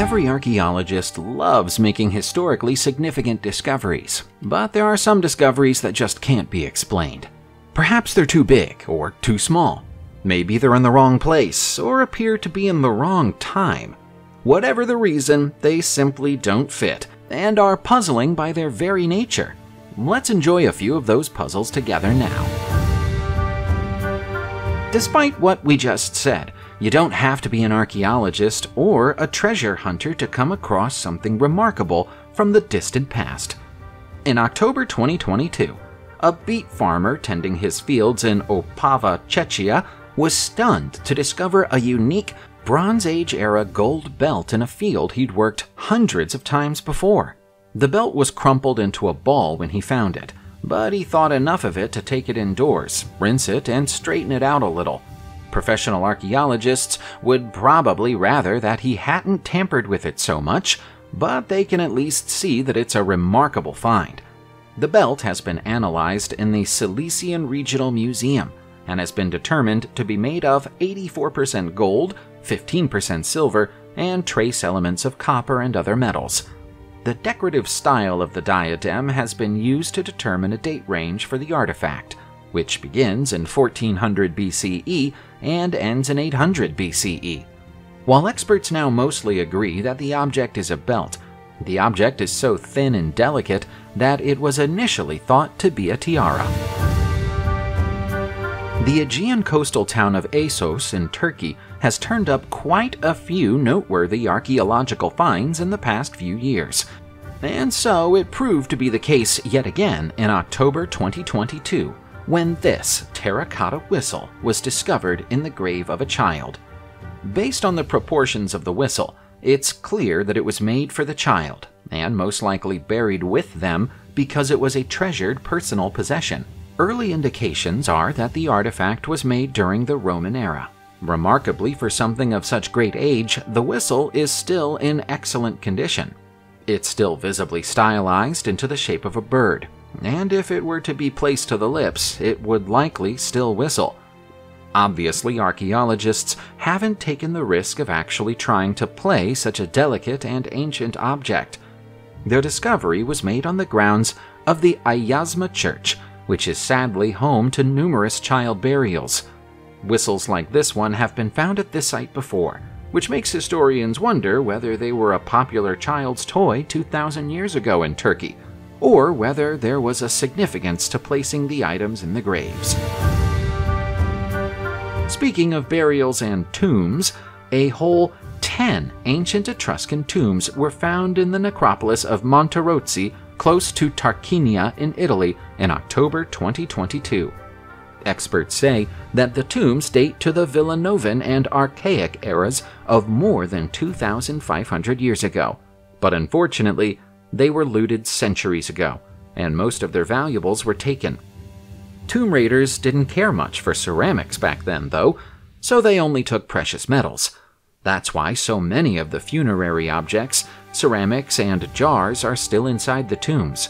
Every archaeologist loves making historically significant discoveries, but there are some discoveries that just can't be explained. Perhaps they're too big or too small. Maybe they're in the wrong place or appear to be in the wrong time. Whatever the reason, they simply don't fit and are puzzling by their very nature. Let's enjoy a few of those puzzles together now. Despite what we just said, you don't have to be an archaeologist or a treasure hunter to come across something remarkable from the distant past. In October 2022, a beet farmer tending his fields in Opava, Czechia, was stunned to discover a unique Bronze Age-era gold belt in a field he'd worked hundreds of times before. The belt was crumpled into a ball when he found it, but he thought enough of it to take it indoors, rinse it, and straighten it out a little. Professional archaeologists would probably rather that he hadn't tampered with it so much, but they can at least see that it's a remarkable find. The belt has been analyzed in the Silesian Regional Museum and has been determined to be made of 84% gold, 15% silver, and trace elements of copper and other metals. The decorative style of the diadem has been used to determine a date range for the artifact, which begins in 1400 BCE and ends in 800 BCE. While experts now mostly agree that the object is a belt, the object is so thin and delicate that it was initially thought to be a tiara. The Aegean coastal town of Assos in Turkey has turned up quite a few noteworthy archaeological finds in the past few years. And so it proved to be the case yet again in October 2022, when this terracotta whistle was discovered in the grave of a child. Based on the proportions of the whistle, it's clear that it was made for the child, and most likely buried with them because it was a treasured personal possession. Early indications are that the artifact was made during the Roman era. Remarkably, for something of such great age, the whistle is still in excellent condition. It's still visibly stylized into the shape of a bird, and if it were to be placed to the lips, it would likely still whistle. Obviously, archaeologists haven't taken the risk of actually trying to play such a delicate and ancient object. Their discovery was made on the grounds of the Ayasma Church, which is sadly home to numerous child burials. Whistles like this one have been found at this site before, which makes historians wonder whether they were a popular child's toy 2,000 years ago in Turkey, or whether there was a significance to placing the items in the graves. Speaking of burials and tombs, a whole 10 ancient Etruscan tombs were found in the necropolis of Monterozzi, close to Tarquinia in Italy in October 2022. Experts say that the tombs date to the Villanovan and Archaic eras of more than 2,500 years ago, but unfortunately, they were looted centuries ago, and most of their valuables were taken. Tomb raiders didn't care much for ceramics back then, though, so they only took precious metals. That's why so many of the funerary objects, ceramics, and jars are still inside the tombs.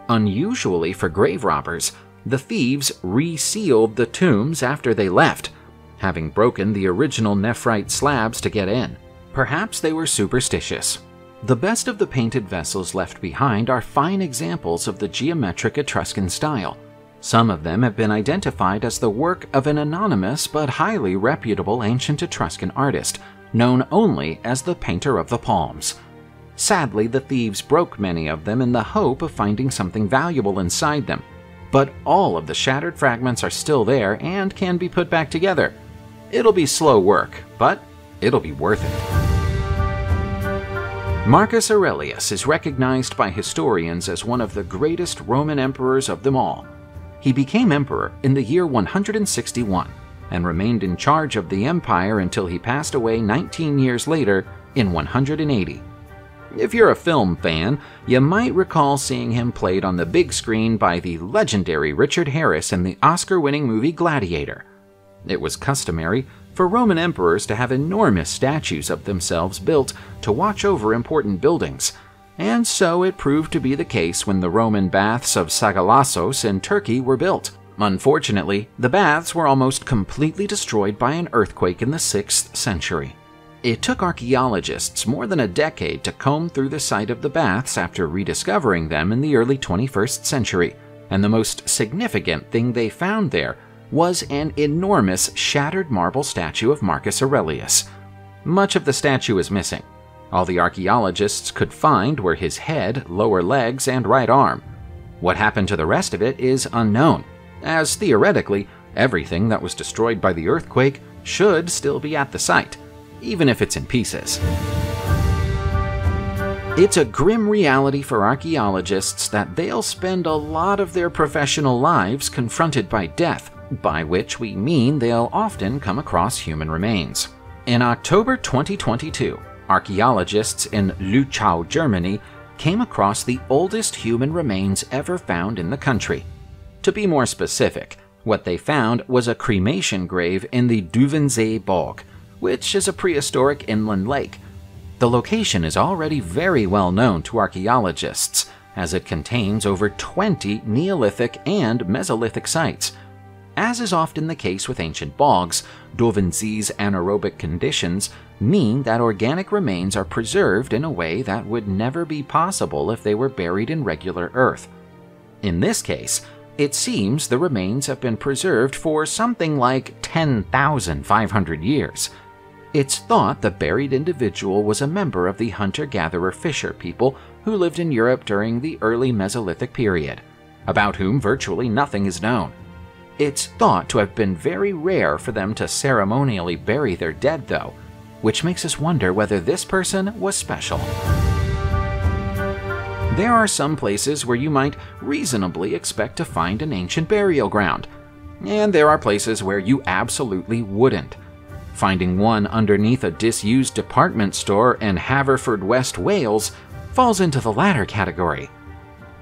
Unusually for grave robbers, the thieves resealed the tombs after they left, having broken the original nephrite slabs to get in. Perhaps they were superstitious. The best of the painted vessels left behind are fine examples of the geometric Etruscan style. Some of them have been identified as the work of an anonymous but highly reputable ancient Etruscan artist, known only as the Painter of the Palms. Sadly, the thieves broke many of them in the hope of finding something valuable inside them, but all of the shattered fragments are still there and can be put back together. It'll be slow work, but it'll be worth it. Marcus Aurelius is recognized by historians as one of the greatest Roman emperors of them all. He became emperor in the year 161 and remained in charge of the empire until he passed away 19 years later in 180. If you're a film fan, you might recall seeing him played on the big screen by the legendary Richard Harris in the Oscar-winning movie Gladiator. It was customary for Roman emperors to have enormous statues of themselves built to watch over important buildings, and so it proved to be the case when the Roman baths of Sagalassos in Turkey were built. Unfortunately, the baths were almost completely destroyed by an earthquake in the 6th century. It took archaeologists more than a decade to comb through the site of the baths after rediscovering them in the early 21st century, and the most significant thing they found there was an enormous shattered marble statue of Marcus Aurelius. Much of the statue is missing. All the archaeologists could find were his head, lower legs, and right arm. What happened to the rest of it is unknown, as theoretically, everything that was destroyed by the earthquake should still be at the site, even if it's in pieces. It's a grim reality for archaeologists that they'll spend a lot of their professional lives confronted by death, by which we mean they'll often come across human remains. In October 2022, archaeologists in Lüchow, Germany, came across the oldest human remains ever found in the country. To be more specific, what they found was a cremation grave in the Duvensee Bog, which is a prehistoric inland lake. The location is already very well known to archaeologists, as it contains over 20 Neolithic and Mesolithic sites. As is often the case with ancient bogs, Duvensee's anaerobic conditions mean that organic remains are preserved in a way that would never be possible if they were buried in regular earth. In this case, it seems the remains have been preserved for something like 10,500 years. It's thought the buried individual was a member of the hunter-gatherer-fisher people who lived in Europe during the early Mesolithic period, about whom virtually nothing is known. It's thought to have been very rare for them to ceremonially bury their dead, though, which makes us wonder whether this person was special. There are some places where you might reasonably expect to find an ancient burial ground, and there are places where you absolutely wouldn't. Finding one underneath a disused department store in Haverfordwest, Wales, falls into the latter category.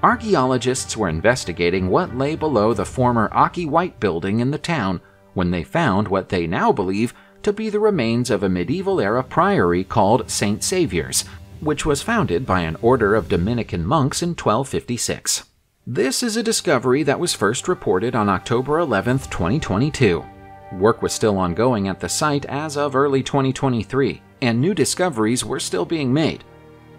Archaeologists were investigating what lay below the former Aki White building in the town when they found what they now believe to be the remains of a medieval-era priory called St. Saviour's, which was founded by an order of Dominican monks in 1256. This is a discovery that was first reported on October 11, 2022. Work was still ongoing at the site as of early 2023, and new discoveries were still being made.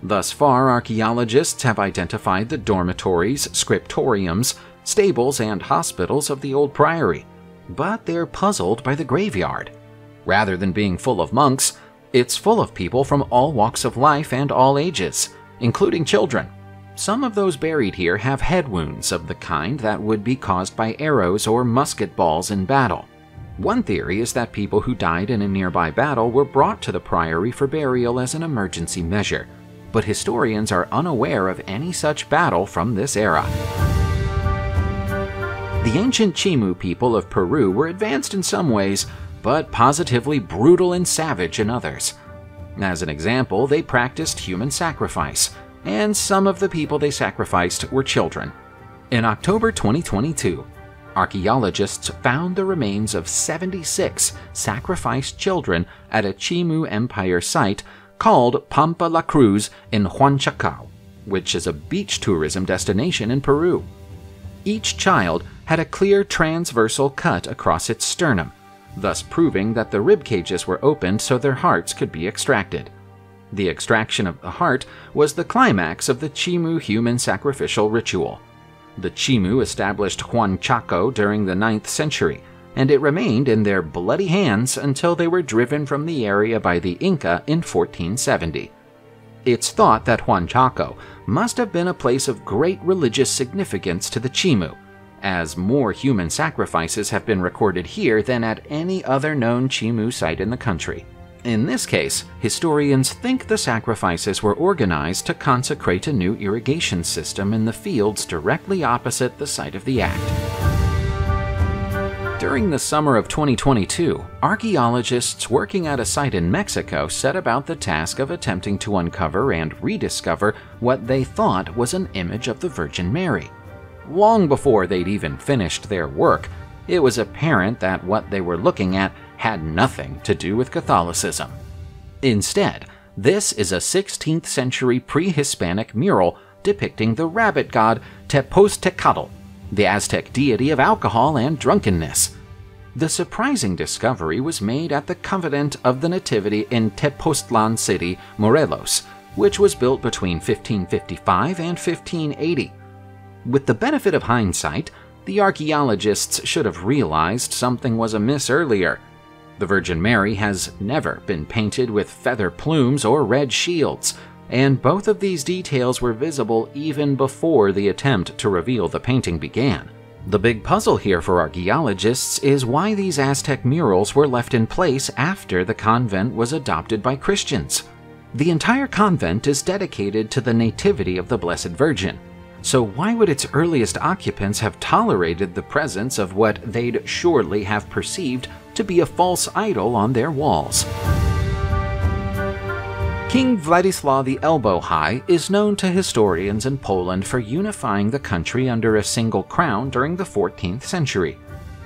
Thus far, archaeologists have identified the dormitories, scriptoriums, stables, and hospitals of the old priory, but they're puzzled by the graveyard. Rather than being full of monks, it's full of people from all walks of life and all ages, including children. Some of those buried here have head wounds of the kind that would be caused by arrows or musket balls in battle. One theory is that people who died in a nearby battle were brought to the priory for burial as an emergency measure, but historians are unaware of any such battle from this era. The ancient Chimu people of Peru were advanced in some ways, but positively brutal and savage in others. As an example, they practiced human sacrifice, and some of the people they sacrificed were children. In October 2022, archaeologists found the remains of 76 sacrificed children at a Chimu Empire site called Pampa La Cruz in Huanchaco, which is a beach tourism destination in Peru. Each child had a clear transversal cut across its sternum, thus proving that the rib cages were opened so their hearts could be extracted. The extraction of the heart was the climax of the Chimu human sacrificial ritual. The Chimu established Huanchaco during the 9th century, and it remained in their bloody hands until they were driven from the area by the Inca in 1470. It's thought that Huanchaco must have been a place of great religious significance to the Chimu, as more human sacrifices have been recorded here than at any other known Chimu site in the country. In this case, historians think the sacrifices were organized to consecrate a new irrigation system in the fields directly opposite the site of the act. During the summer of 2022, archaeologists working at a site in Mexico set about the task of attempting to uncover and rediscover what they thought was an image of the Virgin Mary. Long before they'd even finished their work, it was apparent that what they were looking at had nothing to do with Catholicism. Instead, this is a 16th century pre-Hispanic mural depicting the rabbit god Tepoztecatl, the Aztec deity of alcohol and drunkenness. The surprising discovery was made at the Convent of the Nativity in Tepoztlan City, Morelos, which was built between 1555 and 1580. With the benefit of hindsight, the archaeologists should have realized something was amiss earlier. The Virgin Mary has never been painted with feather plumes or red shields, and both of these details were visible even before the attempt to reveal the painting began. The big puzzle here for archaeologists is why these Aztec murals were left in place after the convent was adopted by Christians. The entire convent is dedicated to the Nativity of the Blessed Virgin, so why would its earliest occupants have tolerated the presence of what they'd surely have perceived to be a false idol on their walls? King Władysław the Elbow High is known to historians in Poland for unifying the country under a single crown during the 14th century.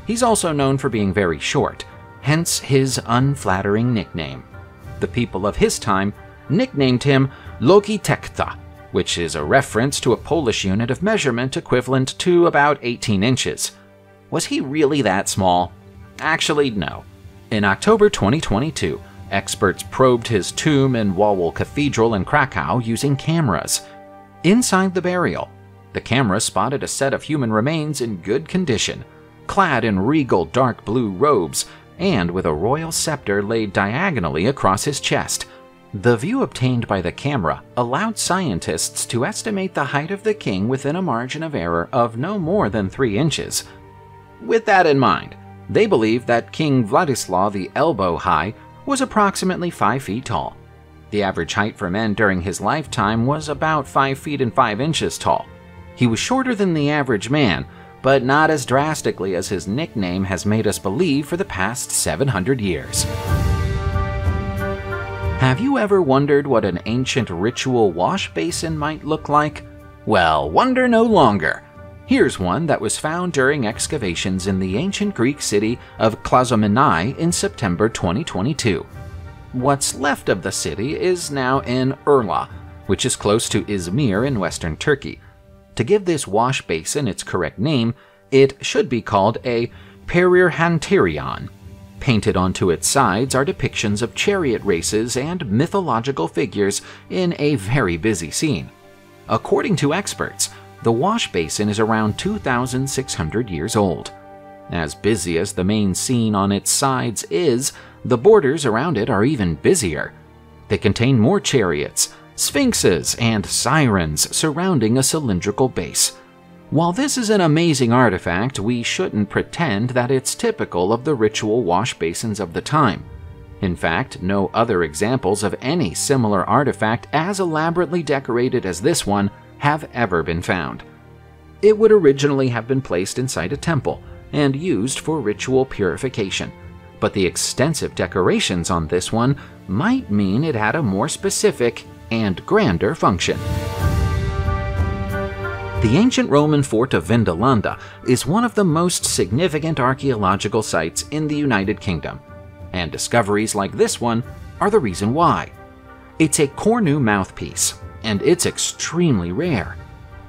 He's also known for being very short, hence his unflattering nickname. The people of his time nicknamed him Logitekta, which is a reference to a Polish unit of measurement equivalent to about 18 inches. Was he really that small? Actually, no. In October 2022, experts probed his tomb in Wawel Cathedral in Krakow using cameras. Inside the burial, the camera spotted a set of human remains in good condition, clad in regal dark blue robes and with a royal scepter laid diagonally across his chest. The view obtained by the camera allowed scientists to estimate the height of the king within a margin of error of no more than 3 inches. With that in mind, they believe that King Władysław the Elbow High was approximately 5 feet tall. The average height for men during his lifetime was about 5 feet and 5 inches tall. He was shorter than the average man, but not as drastically as his nickname has made us believe for the past 700 years. Have you ever wondered what an ancient ritual wash basin might look like? Well, wonder no longer. Here's one that was found during excavations in the ancient Greek city of Klazomenai in September 2022. What's left of the city is now in Urla, which is close to Izmir in western Turkey. To give this wash basin its correct name, it should be called a perirhanterion. Painted onto its sides are depictions of chariot races and mythological figures in a very busy scene. According to experts, the wash basin is around 2,600 years old. As busy as the main scene on its sides is, the borders around it are even busier. They contain more chariots, sphinxes, and sirens surrounding a cylindrical base. While this is an amazing artifact, we shouldn't pretend that it's typical of the ritual wash basins of the time. In fact, no other examples of any similar artifact as elaborately decorated as this one have ever been found. It would originally have been placed inside a temple and used for ritual purification, but the extensive decorations on this one might mean it had a more specific and grander function. The ancient Roman fort of Vindolanda is one of the most significant archaeological sites in the United Kingdom, and discoveries like this one are the reason why. It's a Cornu mouthpiece, and it's extremely rare.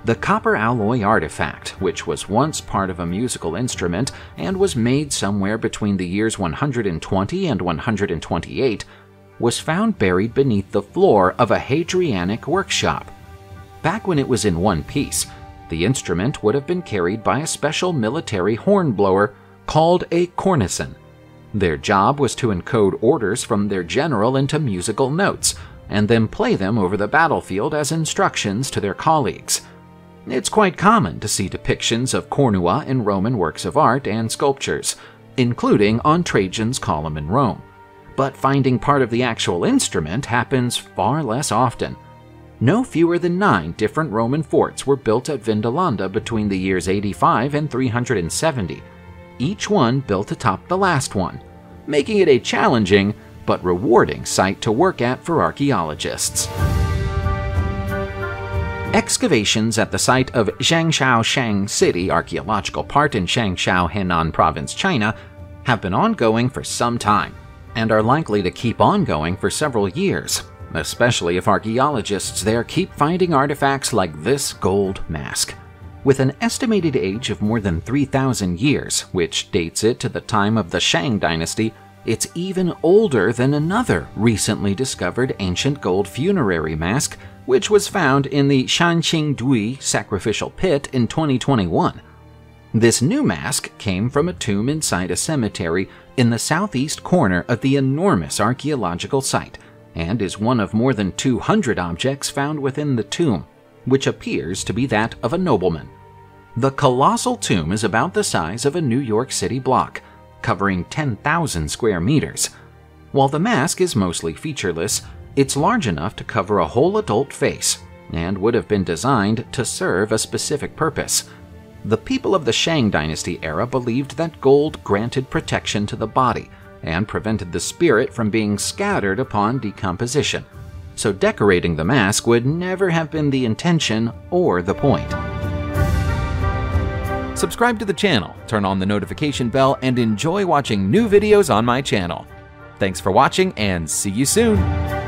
The copper alloy artifact, which was once part of a musical instrument and was made somewhere between the years 120 and 128, was found buried beneath the floor of a Hadrianic workshop. Back when it was in one piece, the instrument would have been carried by a special military hornblower called a cornison. Their job was to encode orders from their general into musical notes, and then play them over the battlefield as instructions to their colleagues. It's quite common to see depictions of cornua in Roman works of art and sculptures, including on Trajan's column in Rome. But finding part of the actual instrument happens far less often. No fewer than 9 different Roman forts were built at Vindolanda between the years 85 and 370, each one built atop the last one, making it a challenging but rewarding site to work at for archaeologists. Excavations at the site of Zhangshao City Archaeological Park in Changsha, Henan Province, China, have been ongoing for some time, and are likely to keep ongoing for several years, especially if archaeologists there keep finding artifacts like this gold mask. With an estimated age of more than 3,000 years, which dates it to the time of the Shang dynasty, it's even older than another recently discovered ancient gold funerary mask, which was found in the Shanqingdui sacrificial pit in 2021. This new mask came from a tomb inside a cemetery in the southeast corner of the enormous archaeological site, and is one of more than 200 objects found within the tomb, which appears to be that of a nobleman. The colossal tomb is about the size of a New York City block, covering 10,000 square meters. While the mask is mostly featureless, it's large enough to cover a whole adult face, and would have been designed to serve a specific purpose. The people of the Shang dynasty era believed that gold granted protection to the body and prevented the spirit from being scattered upon decomposition, so decorating the mask would never have been the intention or the point. Subscribe to the channel, turn on the notification bell, and enjoy watching new videos on my channel. Thanks for watching, and see you soon!